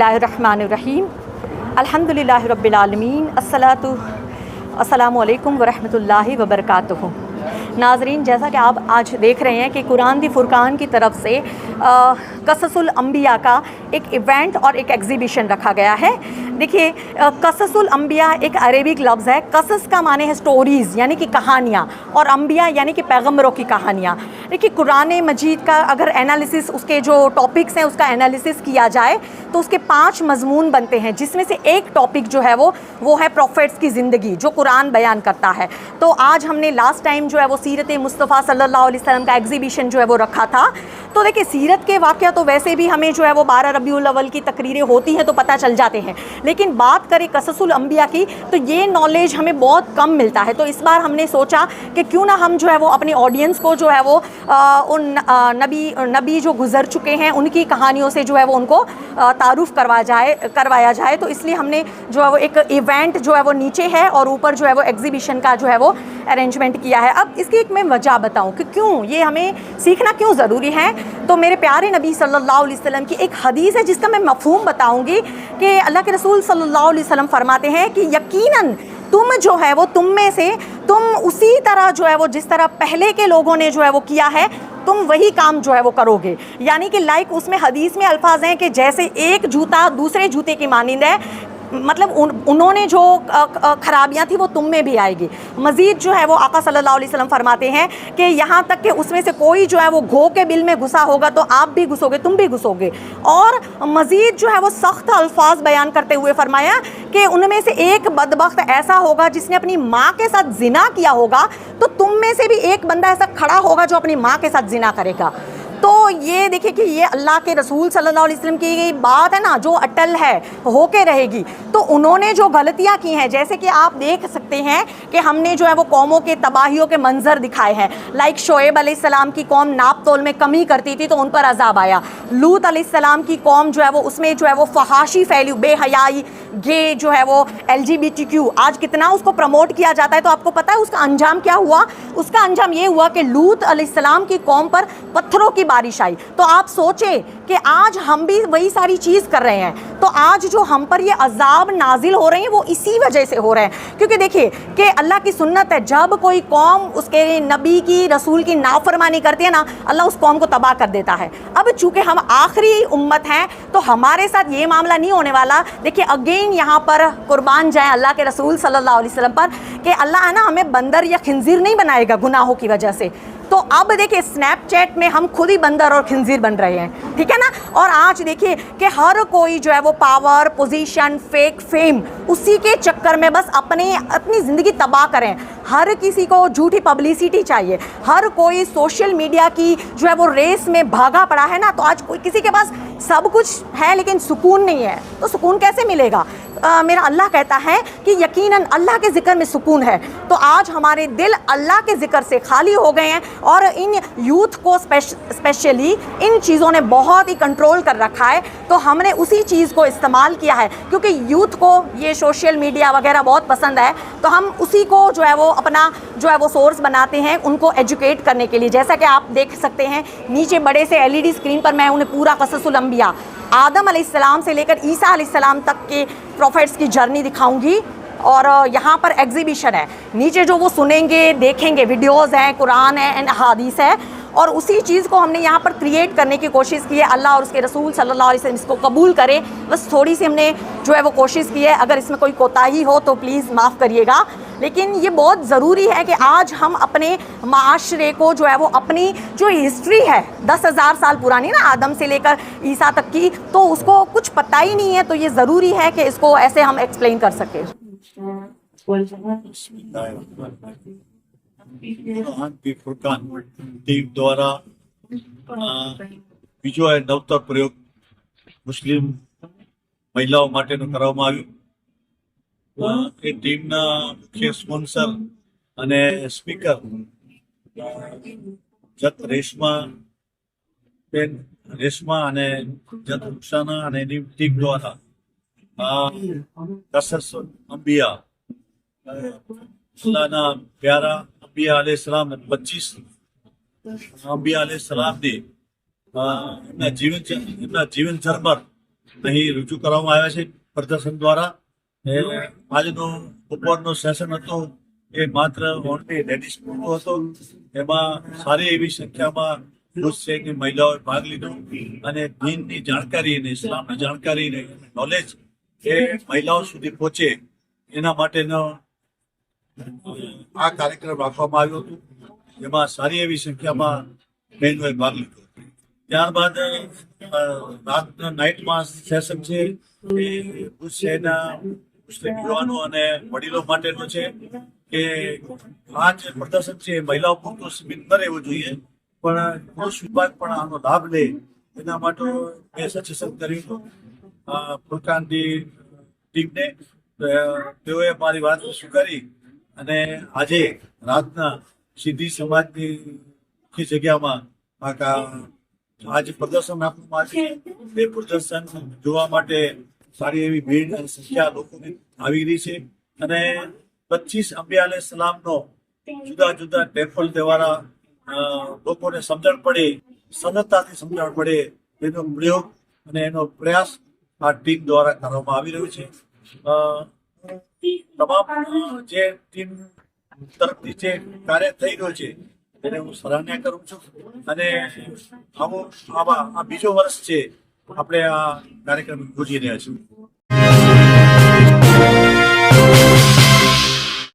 बिस्मिल्लाहिर्रहमानिर्रहीम अल्हम्दुलिल्लाहि रब्बिल आलमीन अस्सलामु अलैकुम वरहमतुल्लाहि वबरकातुहू। नाज़रीन, जैसा कि आप आज देख रहे हैं कि कुरान दी फुरकान की तरफ से कससुल अंबिया का एक इवेंट और एक एग्ज़िबिशन रखा गया है। देखिए, कससुल अंबिया एक अरेबिक लफ्ज़ है। कसस का माने है स्टोरीज़ यानी कि कहानियाँ, और अंबिया यानी कि पैगम्बरों की कहानियाँ। देखिए, कुरान मजीद का अगर एनालिसिस, उसके जो टॉपिक्स हैं उसका एनालिसिस किया जाए तो उसके 5 मज़मून बनते हैं, जिसमें से एक टॉपिक जो है वो है प्रॉफिट्स की ज़िंदगी, जो कुरान बयान करता है। तो आज हमने लास्ट टाइम जो है वो सीरत मुस्तफ़ा सल्लल्लाहु अलैहि वसल्लम का एग्ज़िबिशन जो है वो रखा था। तो देखिए, सीरत के वाक़या तो वैसे भी हमें जो है वो 12 रबीउल अव्वल की तकरीरें होती हैं तो पता चल जाते हैं, लेकिन बात करें कससुल अंबिया की तो ये नॉलेज हमें बहुत कम मिलता है। तो इस बार हमने सोचा कि क्यों ना हम जो है वो अपनी ऑडियंस को जो है वो उन नबी जो गुज़र चुके हैं उनकी कहानियों से जो है वो उनको तारुफ़ करवाया जाए। तो इसलिए हमने जो है वो एक इवेंट जो है वो नीचे है और ऊपर जो है वो एग्ज़िबिशन का जो है वो अरेंजमेंट किया है। अब इसकी एक मैं वजह बताऊं कि क्यों ये हमें सीखना क्यों ज़रूरी है। तो मेरे प्यारे नबी सल्लल्लाहु अलैहि वसल्लम की एक हदीस है जिसका मैं मफ़हूम बताऊंगी कि अल्लाह के रसूल सल्लल्लाहु अलैहि वसल्लम फरमाते हैं कि यकीनन तुम जो है वो तुम में से तुम उसी तरह जो है वो जिस तरह पहले के लोगों ने जो है वो किया है तुम वही काम जो है वो करोगे। यानी कि लाइक उसमें हदीस में अल्फाज हैं कि जैसे एक जूता दूसरे जूते की मानिंद है, मतलब उन्होंने जो खराबियाँ थी वो तुम में भी आएगी। मज़ीद जो है वो आका सल्लल्लाहु अलैहि वसल्लम फरमाते हैं कि यहाँ तक कि उसमें से कोई जो है वो घो के बिल में घुसा होगा तो आप भी घुसोगे, तुम भी घुसोगे। और मज़ीद जो है वो सख्त अल्फाज बयान करते हुए फरमाया कि उनमें से एक बदबख्त ऐसा होगा जिसने अपनी माँ के साथ जिना किया होगा, तो तुम में से भी एक बंदा ऐसा खड़ा होगा जो अपनी माँ के साथ जिना करेगा। तो ये देखिए कि ये अल्लाह के रसूल सल्लल्लाहु अलैहि वसल्लम की बात है ना, जो अटल है, होके रहेगी। तो उन्होंने जो गलतियाँ की हैं, जैसे कि आप देख सकते हैं कि हमने जो है वो कौमों के तबाहियों के मंजर दिखाए हैं। लाइक शोएब अलैहिस्सलाम की कौम नाप तोल में कमी करती थी तो उन पर अजाब आया। लूत अलैहिस्सलाम की कौम जो है वो उसमें जो है वो फहाशी फैली, बेहयाई, गे जो है वो LGBTQ आज कितना उसको प्रमोट किया जाता है। तो आपको पता है उसका अंजाम क्या हुआ? उसका अंजाम ये हुआ कि लूत अलैहिस्सलाम की कौम पर पत्थरों की बारिश आई। तो आप सोचे कि आज हम भी वही सारी चीज़ कर रहे हैं। तो आज जो हम पर ये अजाब नाजिल हो रहे हैं वो इसी वजह से हो रहे हैं, क्योंकि देखिए कि अल्लाह की सुन्नत है, जब कोई कौम उसके नबी की रसूल की नाफरमानी करती है ना, अल्लाह उस कौम को तबाह कर देता है। अब चूँकि हम आखिरी उम्मत हैं तो हमारे साथ ये मामला नहीं होने वाला। देखिए, अगेन यहाँ पर कुर्बान जाए अल्लाह के रसूल सल्लल्लाहु अलैहि वसल्लम पर कि अल्लाह है ना हमें बंदर या खिंजीर नहीं बनाएगा गुनाहों की वजह से। तो अब देखिए, स्नैपचैट में हम खुद ही बंदर और खिंजीर बन रहे हैं, ठीक है ना। और आज देखिए कि हर कोई जो है वो पावर, पोजीशन, फेक फेम, उसी के चक्कर में बस अपनी ज़िंदगी तबाह करें। हर किसी को झूठी पब्लिसिटी चाहिए, हर कोई सोशल मीडिया की जो है वो रेस में भागा पड़ा है ना। तो आज कोई किसी के पास सब कुछ है लेकिन सुकून नहीं है, तो सुकून कैसे मिलेगा? मेरा अल्लाह कहता है कि यकीनन अल्लाह के ज़िक्र में सुकून है। तो आज हमारे दिल अल्लाह के ज़िक्र से खाली हो गए हैं और इन यूथ को स्पेशली इन चीज़ों ने बहुत ही कंट्रोल कर रखा है। तो हमने उसी चीज़ को इस्तेमाल किया है, क्योंकि यूथ को ये सोशल मीडिया वगैरह बहुत पसंद है, तो हम उसी को जो है वो अपना जो है वो सोर्स बनाते हैं उनको एजुकेट करने के लिए। जैसा कि आप देख सकते हैं नीचे बड़े से LED स्क्रीन पर मैं उन्हें पूरा कससुल अंबिया, आदम अलैहिस्सलाम से लेकर ईसा अलैहिस्सलाम तक के प्रॉफिट्स की जर्नी दिखाऊंगी। और यहाँ पर एग्जीबिशन है, नीचे जो वो सुनेंगे, देखेंगे, वीडियोज़ हैं, कुरान है एंड हदीस है, और उसी चीज़ को हमने यहाँ पर क्रिएट करने की कोशिश की है। अल्लाह और उसके रसूल सल्लल्लाहु अलैहि वसल्लम इसको कबूल करे। बस थोड़ी सी हमने जो है वो कोशिश की है, अगर इसमें कोई कोताही हो तो प्लीज़ माफ़ करिएगा। लेकिन ये बहुत ज़रूरी है कि आज हम अपने माशरे को जो है वो अपनी जो हिस्ट्री है 10,000 साल पुरानी ना, आदम से लेकर ईसा तक की, तो उसको कुछ पता ही नहीं है। तो ये ज़रूरी है कि इसको ऐसे हम एक्सप्लेन कर सकें। ફુરકાન ટીમ દ્વારા બીજો એ નવતર પ્રયોગ મુસ્લિમ મહિલાઓ માટેનો કરવામાં આવ્યો। એ ટીમના મુખ્ય સ્પોન્સર અને સ્પીકર જત રેશમા અને જત રૂક્ષાના અને એની ટીમ દ્વારા कसस अंबिया अल्लाहना प्यारा अंबिया अलैहिस्सलाम 25 अंबिया अलैहिस्सलाम ने जीवन जरबर અહીં રજૂ કરવામાં આવ્યા છે પ્રદર્શન દ્વારા. એ આજનો બપોરનો સેશન હતો એ માત્ર ઓનલી લેડીઝ પૂરતો હતો. એમાં સારી એવી સંખ્યામાં પુરુષ છે કે મહિલાઓએ ભાગ લીધો અને દીનની જાણકારી અને ઇસ્લામની જાણકારી અને નોલેજ એ મહિલાઓ સુધી પહોંચે એના માટેનો આ કાર્યક્રમ રાખવામાં આવ્યો હતો. એમાં સારી એવી સંખ્યામાં બહેનોએ ભાગ લીધો. ત્યારબાદ રાતના નાઇટમાં સેશન છે એ ભુજ શહેરના મુસ્લિમ યુવાનો અને વડીલો માટેનો છે કે આ જે પ્રદર્શન છે એ મહિલાઓ પૂરતું સીમિત ન રહેવું જોઈએ, પણ પુરુષ વિભાગ પણ આનો લાભ લે એના માટે મેં સજેશન કર્યું ફુરકાનની ટીમને. તેઓએ મારી વાત સ્વીકારી અને આજે રાતના સિંધી સમાજની મુખ્ય જગ્યામાં આજે પ્રદર્શન આપવામાં આવ્યું. તે પ્રદર્શન જોવા માટે સારી એવી ભીડ અને સંખ્યા લોકોની આવી રહી છે અને 25 અંબિયા અલૈહિસ્સલામનો જુદા જુદા ટેમ્પલ દ્વારા લોકોને સમજણ પડે, સરળતાથી સમજણ પડે એનો પ્રયોગ અને એનો પ્રયાસ આ ટીમ દ્વારા કરવામાં આવી રહ્યો છે. તમામ જે ટીમ તરફથી જે કાર્ય થઈ રહ્યું છે એને હું સરાહના કરું છું અને આ બીજો વર્ષ છે આપણે આ કાર્યક્રમ યોજી રહ્યા છીએ.